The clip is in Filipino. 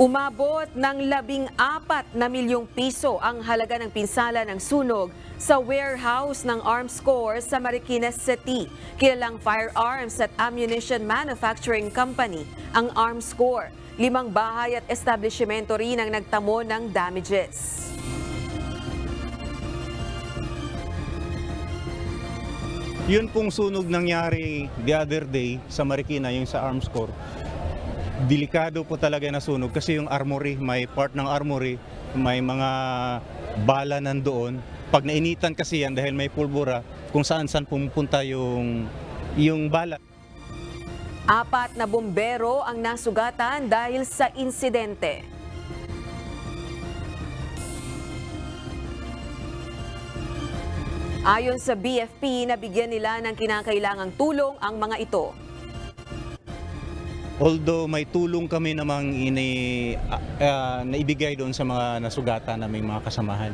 Umabot ng 14 na milyong piso ang halaga ng pinsala ng sunog sa warehouse ng Arms Corps sa Marikina City. Kilalang firearms at ammunition manufacturing company ang Arms Corps. 5 bahay at establishmento rin ang nagtamo ng damages. Yun pong sunog nangyari the other day sa Marikina, yung sa Arms Corps. Delikado po talaga na sunog kasi yung armory, may part ng armory, may mga bala nandoon. Pag nainitan kasi yan dahil may pulbura, kung saan-saan pumupunta yung bala. 4 na bombero ang nasugatan dahil sa insidente. Ayon sa BFP, nabigyan nila ng kinakailangang tulong ang mga ito. Although may tulong kami namang naibigay doon sa mga nasugatan naming mga kasamahan.